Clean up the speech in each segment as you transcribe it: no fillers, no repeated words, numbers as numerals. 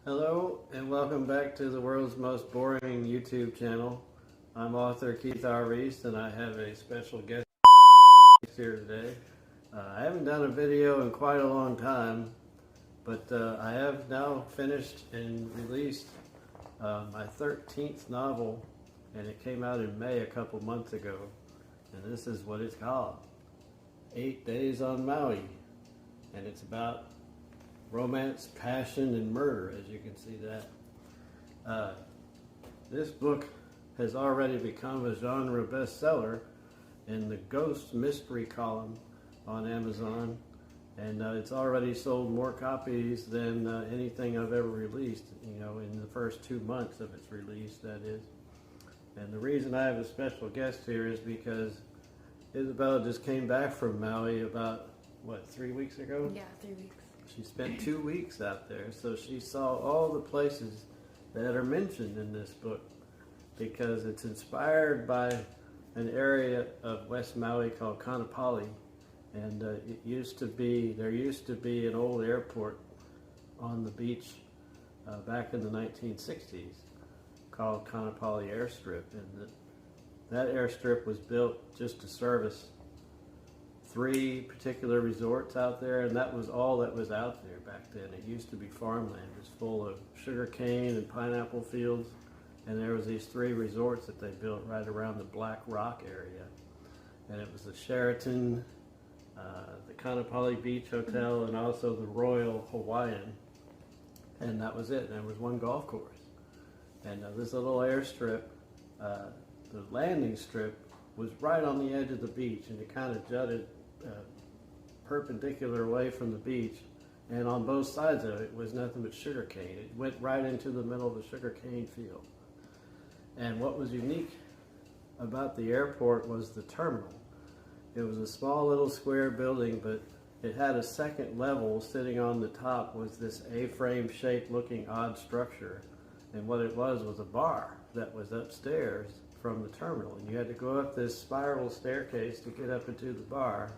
Hello and welcome back to the world's most boring YouTube channel. I'm author Keith R. Reese and I have a special guest here today. I haven't done a video in quite a long time, but I have now finished and released my 13th novel, and it came out in May a couple months ago, and this is what it's called, 8 Days on Maui, and it's about romance, passion, and murder, as you can see that. This book has already become a genre bestseller in the ghost mystery column on Amazon, and it's already sold more copies than anything I've ever released, in the first 2 months of its release, that is. And the reason I have a special guest here is because Isabella just came back from Maui about, 3 weeks ago? Yeah, 3 weeks. She spent 2 weeks out there, so she saw all the places that are mentioned in this book because it's inspired by an area of West Maui called Kaanapali, and there used to be an old airport on the beach back in the 1960s called Kaanapali Airstrip, and that airstrip was built just to service 3 particular resorts out there, and that was all that was out there back then. It used to be farmland. It was full of sugar cane and pineapple fields, and there was these 3 resorts that they built right around the Black Rock area. And it was the Sheraton, the Kaanapali Beach Hotel, and also the Royal Hawaiian, and that was it. And there was 1 golf course. And this little airstrip, the landing strip, was right on the edge of the beach, and it kind of jutted perpendicular away from the beach, and on both sides of it was nothing but sugar cane. It went right into the middle of the sugar cane field. And what was unique about the airport was the terminal. It was a small little square building, but it had a second level. Sitting on the top was this A-frame shaped looking odd structure, and what it was a bar that was upstairs from the terminal, and you had to go up this spiral staircase to get up into the bar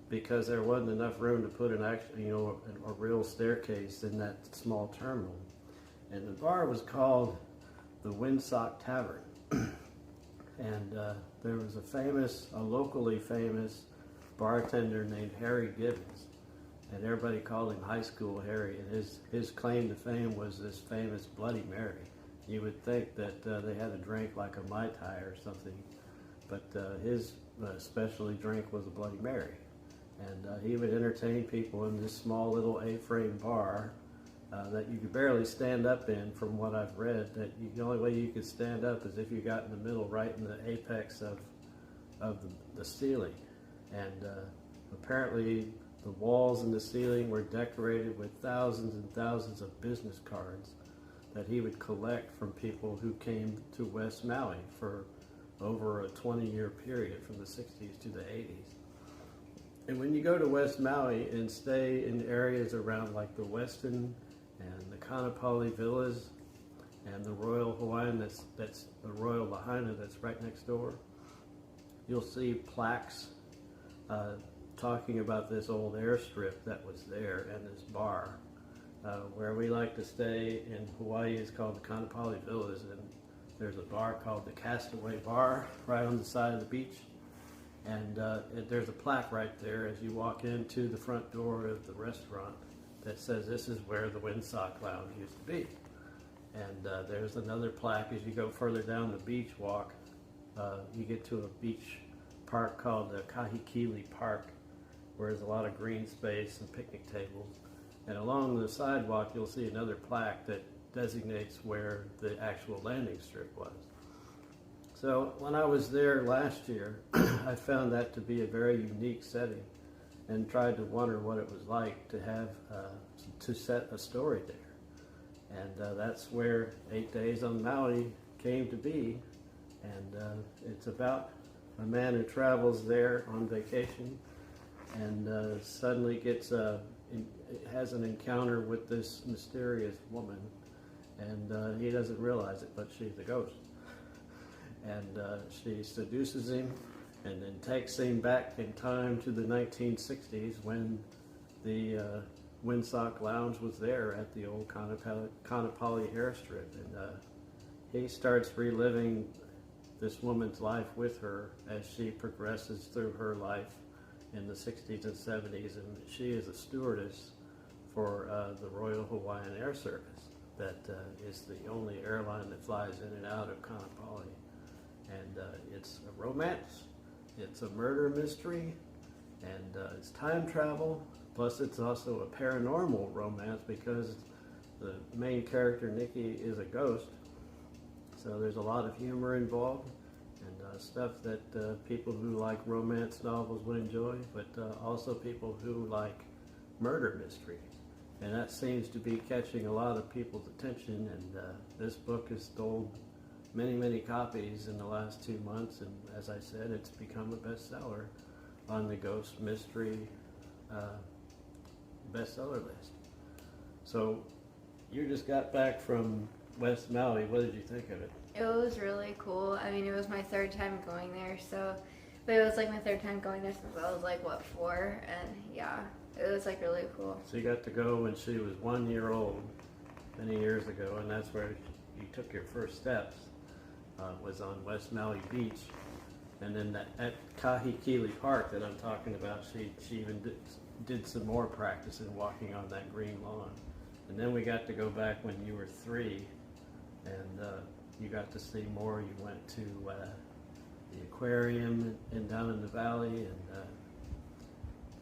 because there wasn't enough room to put a real staircase in that small terminal. And the bar was called the Windsock Tavern, and there was a locally famous bartender named Harry Gibbons, and everybody called him High School Harry, and his claim to fame was this famous Bloody Mary. You would think that they had a drink like a Mai Tai or something, but his specialty drink was a Bloody Mary. And he would entertain people in this small little A-frame bar that you could barely stand up in, from what I've read. The only way you could stand up is if you got in the middle, right in the apex of the ceiling. And apparently the walls and the ceiling were decorated with thousands and thousands of business cards that he would collect from people who came to West Maui for over a 20-year period, from the 60s to the 80s. And when you go to West Maui and stay in areas around like the Westin and the Kaanapali Villas and the Royal Hawaiian, that's the Royal Lahaina that's right next door, you'll see plaques talking about this old airstrip that was there and this bar. Where we like to stay in Hawaii is called the Kaanapali Villas, and there's a bar called the Castaway Bar right on the side of the beach, and there's a plaque right there as you walk into the front door of the restaurant that says this is where the Windsock Lounge used to be. And there's another plaque as you go further down the beach walk. You get to a beach park called the Kahikili Park, where there's a lot of green space and picnic tables. And along the sidewalk, you'll see another plaque that designates where the actual landing strip was. So when I was there last year, I found that to be a very unique setting, and tried to wonder what it was like to have to set a story there. And that's where 8 Days on Maui came to be. And it's about a man who travels there on vacation and suddenly has an encounter with this mysterious woman, and he doesn't realize it, but she's a ghost. And she seduces him and then takes him back in time to the 1960s when the Windsock Lounge was there at the old Kaanapali airstrip, and he starts reliving this woman's life with her as she progresses through her life in the 60s and 70s, and she is a stewardess for the Royal Hawaiian Air Service. That is the only airline that flies in and out of Kaanapali, and it's a romance, it's a murder mystery, and it's time travel. Plus, it's also a paranormal romance because the main character, Nikki, is a ghost. So there's a lot of humor involved and stuff that people who like romance novels would enjoy, but also people who like murder mysteries. And that seems to be catching a lot of people's attention. And this book has sold many, many copies in the last 2 months. And as I said, it's become a bestseller on the Ghost Mystery bestseller list. So you just got back from West Maui. What did you think of it? It was really cool. I mean, it was my third time going there, but it was like my third time going there since I was like, 4? And yeah, it was like really cool. So you got to go when she was 1 year old many years ago, and that's where you took your first steps, was on West Maui Beach. And then at Kahikili Park that I'm talking about, she even did some more practice in walking on that green lawn. And then we got to go back when you were 3, and you got to see more. You went to the aquarium and down in the valley, and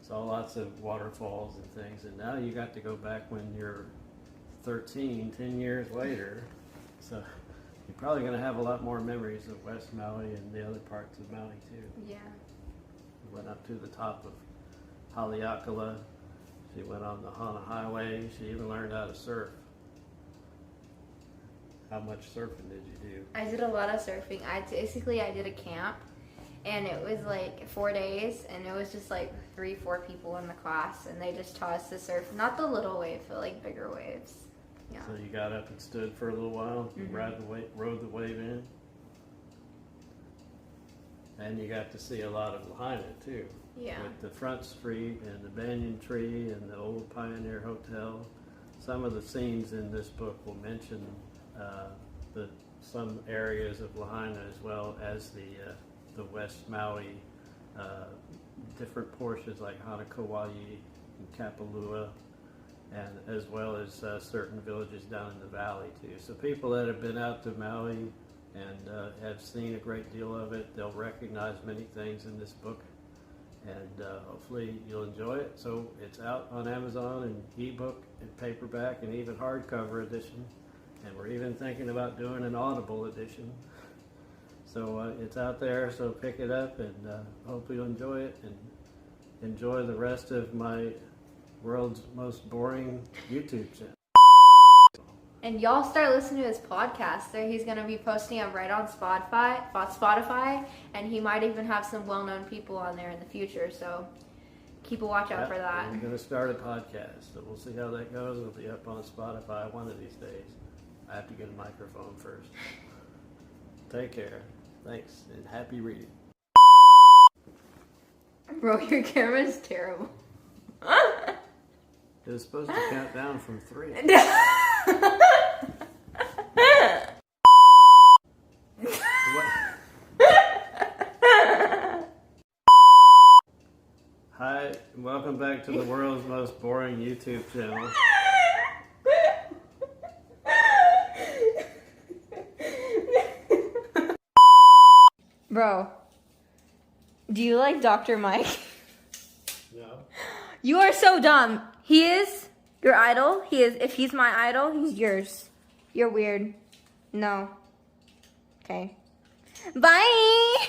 saw lots of waterfalls and things. And now you got to go back when you're 13, 10 years later. So you're probably going to have a lot more memories of West Maui and the other parts of Maui too. Yeah. We went up to the top of Haleakala. She went on the Hana Highway. She even learned how to surf. How much surfing did you do? I did a lot of surfing. I did a camp, and it was like 4 days, and it was just like 3-4 people in the class, and they just taught us to surf. Not the little waves, but like bigger waves. Yeah. So you got up and stood for a little while, Mm-hmm. rode the wave in, and you got to see a lot of Lahaina too. Yeah. With the front street and the banyan tree and the old Pioneer Hotel. Some of the scenes in this book will mention some areas of Lahaina as well as the West Maui, different portions like Hanakauai and Kapalua, and as well as certain villages down in the valley too. So people that have been out to Maui and have seen a great deal of it, they'll recognize many things in this book, and hopefully you'll enjoy it. So it's out on Amazon in ebook and paperback and even hardcover edition, and we're even thinking about doing an Audible edition. So it's out there, so pick it up, and hope you'll enjoy it and enjoy the rest of my world's most boring YouTube channel. And y'all start listening to his podcast. So he's going to be posting them right on Spotify, and he might even have some well-known people on there in the future. So keep a watch out for that. I'm going to start a podcast, so we'll see how that goes. It'll be up on Spotify one of these days. I have to get a microphone first. Take care. Thanks, and happy reading. Bro, your camera's terrible. It was supposed to count down from 3. Hi, and welcome back to the world's most boring YouTube channel. Bro, do you like Dr. Mike? No. You are so dumb. He is your idol. If he's my idol, he's yours. You're weird. No. Okay. Bye!